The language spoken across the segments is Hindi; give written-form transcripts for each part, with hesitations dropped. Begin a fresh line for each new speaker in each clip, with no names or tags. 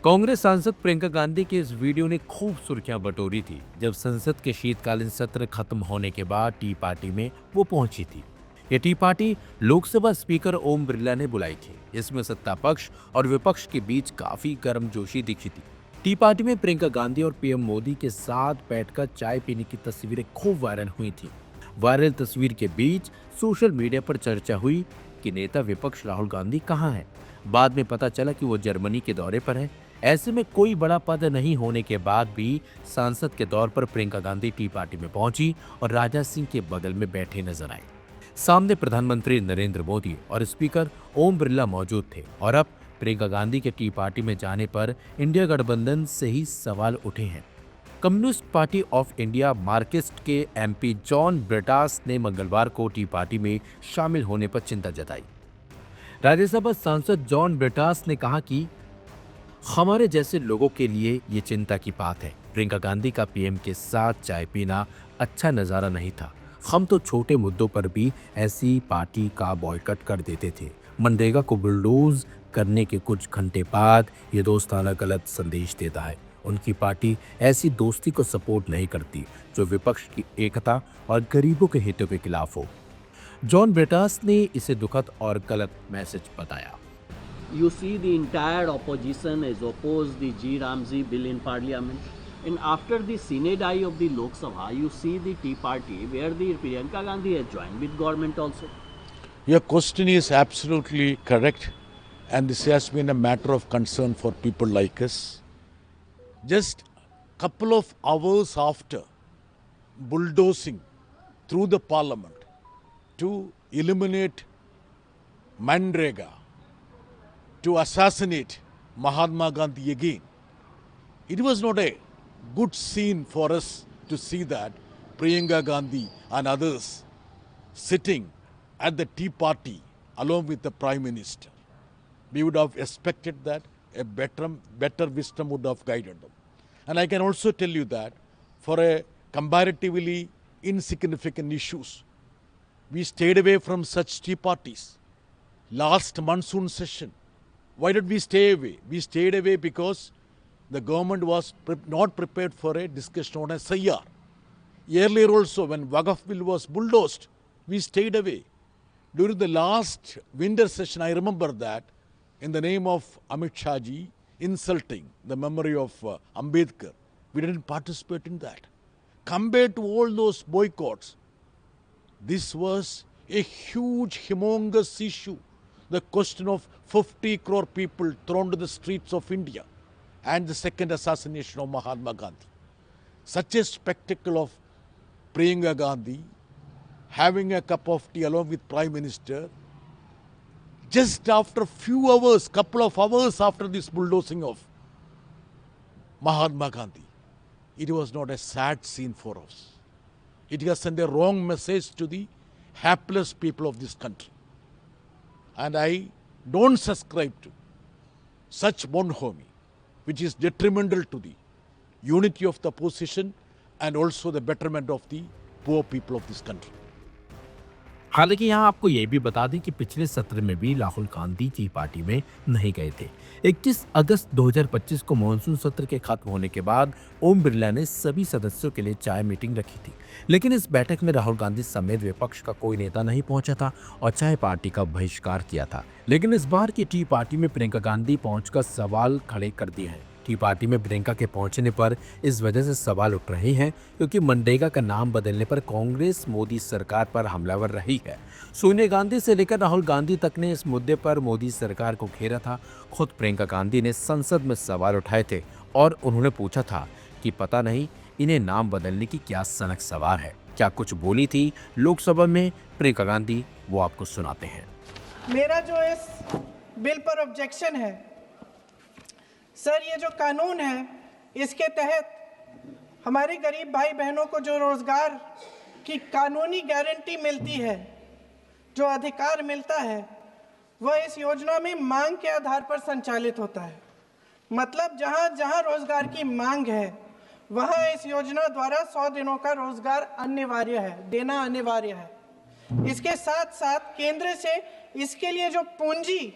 कांग्रेस सांसद प्रियंका गांधी के इस वीडियो ने खूब सुर्खियां बटोरी थी जब संसद के शीतकालीन सत्र खत्म होने के बाद टी पार्टी में वो पहुंची थी। ये T party Lok Sabha speaker Om Birla ने बुलाई थी। इसमें सत्ता पक्ष और विपक्ष के बीच काफी गर्मजोशी दिखी थी। टी पार्टी में प्रियंका गांधी और पीएम मोदी के साथ बैठकर चाय पीने की तस्वीरें खूब वायरल हुई थी। वायरल तस्वीर के बीच सोशल मीडिया पर चर्चा हुई कि नेता विपक्ष राहुल गांधी कहाँ हैं। बाद में पता चला कि वो जर्मनी के दौरे पर हैं। ऐसे में कोई बड़ा पद नहीं होने के बाद भी सांसद के तौर पर प्रियंका गांधी टी पार्टी में पहुंची और राजा सिंह के बगल में बैठे नजर आए। सामने प्रधानमंत्री नरेंद्र मोदी और स्पीकर ओम बिरला मौजूद थे और अब प्रियंका गांधी के टी पार्टी में जाने पर इंडिया गठबंधन से ही सवाल उठे हैं। Communist party of India Marxist के एमपी जॉन ब्रिटास ने मंगलवार को टी पार्टी में शामिल होने पर चिंता जताई। राज्यसभा सांसद जॉन ब्रिटास ने कहा कि हमारे जैसे लोगों के लिए ये चिंता की बात है। प्रियंका गांधी का पीएम के साथ चाय पीना अच्छा नजारा नहीं था। हम तो छोटे मुद्दों पर भी ऐसी पार्टी का बॉयकॉट कर देते थे। मनरेगा को बुलडोज करने के कुछ घंटे बाद ये दोस्ताना गलत संदेश देता है। उनकी पार्टी ऐसी दोस्ती को सपोर्ट नहीं करती जो विपक्ष की एकता और गरीबों के हितों के खिलाफ हो। जॉन ब्रिटास ने इसे दुखद और गलत मैसेज बताया।
You see the entire opposition has opposed the G Ramji bill in parliament, and after the sine die of the Lok Sabha, you see the Tea Party where the Priyanka Gandhi has joined with government also.
Your question is absolutely correct, and this has been a matter of concern for people like us. Just couple of hours after bulldozing through the parliament to eliminate Manrega, to assassinate Mahatma Gandhi again, it was not a good scene for us to see that Priyanka Gandhi and others sitting at the tea party along with the Prime Minister. We would have expected that a better wisdom would have guided them. And I can also tell you that for a comparatively insignificant issues, we stayed away from such tea parties. Last monsoon session, why did we stay away? We stayed away because the government was not prepared for a discussion on a SIR. Earlier also, when Waqf bill was bulldozed, we stayed away. During the last winter session, I remember that in the name of Amit Shah ji, insulting the memory of Ambedkar, we didn't participate in that. Compared to all those boycotts, this was a huge, humongous issue. The question of 50 crore people thrown to the streets of India and the second assassination of Mahatma Gandhi. Such a spectacle of Priyanka Gandhi having a cup of tea along with Prime Minister just after few hours, couple of hours after this bulldozing of Mahatma Gandhi. It was not a sad scene for us. It has sent a wrong message to the hapless people of this country. And I don't subscribe to such bonhomie, which is detrimental to the unity of the opposition and also the betterment of the poor people of this country.
हालांकि यहाँ आपको ये भी बता दें कि पिछले सत्र में भी राहुल गांधी टी पार्टी में नहीं गए थे। 21 अगस्त 2025 को मॉनसून सत्र के खत्म होने के बाद ओम बिरला ने सभी सदस्यों के लिए चाय मीटिंग रखी थी, लेकिन इस बैठक में राहुल गांधी समेत विपक्ष का कोई नेता नहीं पहुंचा था और चाय पार्टी का बहिष्कार किया था। लेकिन इस बार की टी पार्टी में प्रियंका गांधी पहुंचकर सवाल खड़े कर दिए हैं। टी पार्टी में प्रियंका के पहुंचने पर इस वजह से सवाल उठ रहे हैं क्योंकि मनरेगा का नाम बदलने पर कांग्रेस मोदी सरकार पर हमलावर रही है। सोनिया गांधी से लेकर राहुल गांधी तक ने इस मुद्दे पर मोदी सरकार को घेरा था। खुद प्रियंका गांधी ने संसद में सवाल उठाए थे और उन्होंने पूछा था कि पता नहीं इन्हें नाम बदलने की क्या सनक सवार है। क्या कुछ बोली थी लोकसभा में प्रियंका गांधी, वो आपको सुनाते हैं।
मेरा जो इस बिल पर ऑब्जेक्शन है सर, ये जो कानून है इसके तहत हमारे गरीब भाई बहनों को जो रोजगार की कानूनी गारंटी मिलती है, जो अधिकार मिलता है, वह इस योजना में मांग के आधार पर संचालित होता है। मतलब जहां जहां रोजगार की मांग है वहां इस योजना द्वारा 100 दिनों का रोजगार अनिवार्य है, देना अनिवार्य है। इसके साथ साथ केंद्र से इसके लिए जो पूंजी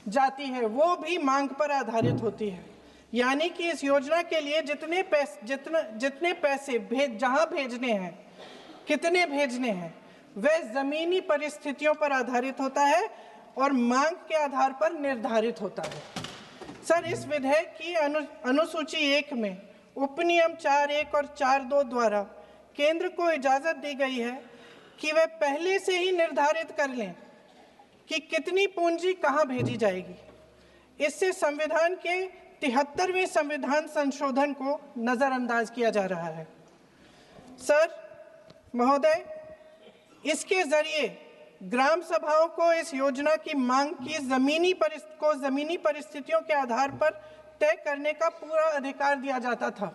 जाती है वो भी मांग पर आधारित होती है। यानी कि इस योजना के लिए जितने पैसे जहां भेजने हैं, कितने भेजने हैं, वह ज़मीनी परिस्थितियों पर आधारित होता है और मांग के आधार पर निर्धारित होता है। सर, इस विधेयक की अनुसूची 1 में उपनियम 4(1) और 4(2) द्वारा केंद्र को इजाज़त दी गई है कि वह पहले से ही निर्धारित कर लें कि कितनी पूंजी कहां भेजी जाएगी। इससे संविधान के 73वें संविधान संशोधन को नज़रअंदाज किया जा रहा है। सर महोदय, इसके जरिए ग्राम सभाओं को इस योजना की मांग की ज़मीनी परिस्थितियों के आधार पर तय करने का पूरा अधिकार दिया जाता था।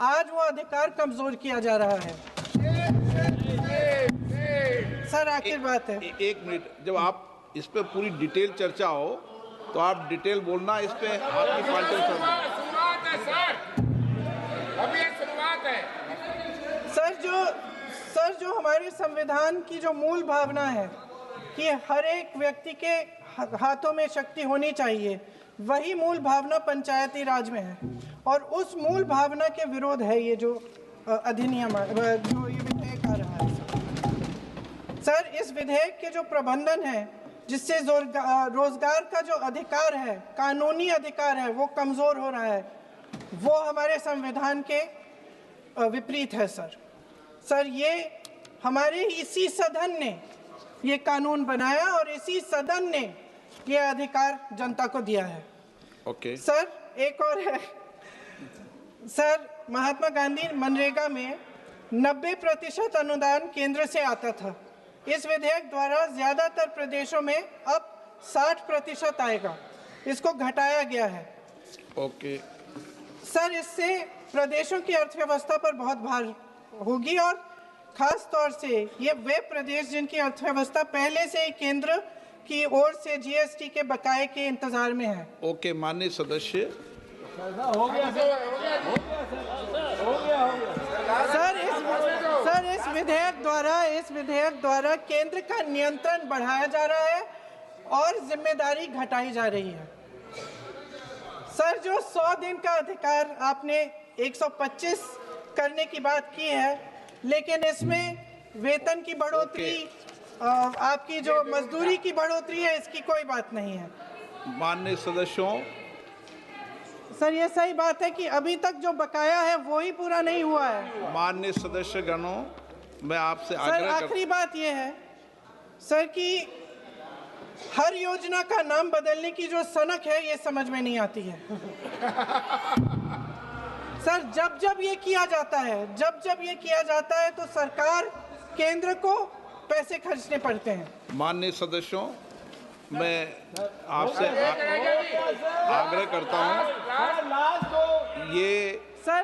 आज वो अधिकार कमजोर किया जा रहा है। सर, आखिर बात है,
एक मिनट, जब आप इस पे पूरी डिटेल चर्चा हो तो आप डिटेल बोलना। इस पे आपकी पार्टी
शुरुआत है सर, अभी एक शुरुआत है।
सर जो हमारे संविधान की जो मूल भावना है कि हर एक व्यक्ति के हाथों में शक्ति होनी चाहिए, वही मूल भावना पंचायती राज में है और उस मूल भावना के विरोध है ये जो अधिनियम जो ये विधेयक आ रहा है। सर, इस विधेयक के जो प्रबंधन है जिससे रोजगार का जो अधिकार है, कानूनी अधिकार है, वो कमज़ोर हो रहा है, वो हमारे संविधान के विपरीत है। सर ये हमारे इसी सदन ने ये कानून बनाया और इसी सदन ने ये अधिकार जनता को दिया है।
ओके।
सर, एक और है सर, महात्मा गांधी मनरेगा में 90% अनुदान केंद्र से आता था। इस विधेयक द्वारा ज़्यादातर प्रदेशों में अब 60% आएगा, इसको घटाया गया है।
ओके।
सर, इससे प्रदेशों की अर्थव्यवस्था पर बहुत भार होगी और खास तौर से ये वे प्रदेश जिनकी अर्थव्यवस्था पहले से ही केंद्र की ओर से जीएसटी के बकाये के इंतजार में है।
ओके, माननीय सदस्य।
हो गया
सर, इस विधेयक द्वारा केंद्र का नियंत्रण बढ़ाया जा रहा है और जिम्मेदारी घटाई जा रही है। सर, जो 100 दिन का अधिकार आपने 125 करने की बात की है, लेकिन इसमें वेतन की बढ़ोतरी, आपकी जो मजदूरी की बढ़ोतरी है, इसकी कोई बात नहीं है।
माननीय सदस्यों।
सर, ये सही बात है कि अभी तक जो बकाया है वो ही पूरा नहीं हुआ है।
माननीय सदस्य गणों, मैं आपसे आग्रह
सर, आखिरी बात ये है सर कि हर योजना का नाम बदलने की जो सनक है, ये समझ में नहीं आती है। सर, जब ये किया जाता है तो सरकार, केंद्र को पैसे खर्चने पड़ते हैं।
माननीय सदस्यों, मैं आपसे आग्रह करता हूं, ये
सर,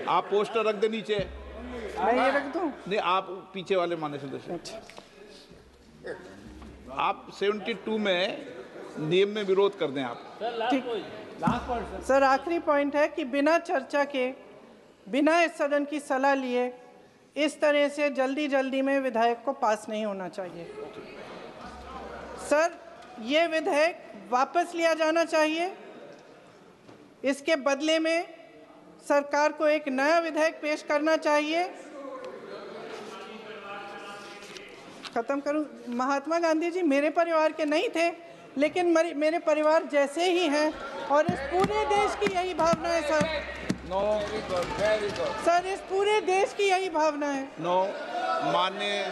आप पोस्टर रख दे नीचे।
मैं ये रख दूं?
नहीं, आप पीछे वाले माननीय सदस्य। आप 72 में नियम में विरोध कर दें आप।
ठीक। सर, आखिरी पॉइंट है कि बिना चर्चा के, बिना इस सदन की सलाह लिए इस तरह से जल्दी में विधेयक को पास नहीं होना चाहिए। सर, ये विधेयक वापस लिया जाना चाहिए। इसके बदले में सरकार को एक नया विधेयक पेश करना चाहिए। खत्म करूं? महात्मा गांधी जी मेरे परिवार के नहीं थे, लेकिन मेरे परिवार जैसे ही हैं और इस पूरे देश की यही भावना है। सर, सर, इस पूरे देश की यही भावना है।
माननीय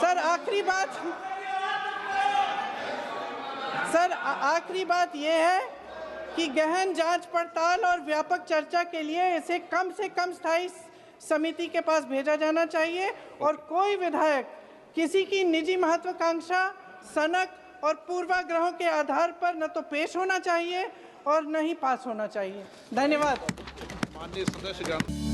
सर, आखिरी बात, सर, आखिरी बात यह है कि गहन जांच पड़ताल और व्यापक चर्चा के लिए इसे कम से कम स्थायी समिति के पास भेजा जाना चाहिए और कोई विधायक किसी की निजी महत्वाकांक्षा, सनक और पूर्वाग्रहों के आधार पर न तो पेश होना चाहिए और न ही पास होना चाहिए। धन्यवाद।
माननीय सदस्यगण।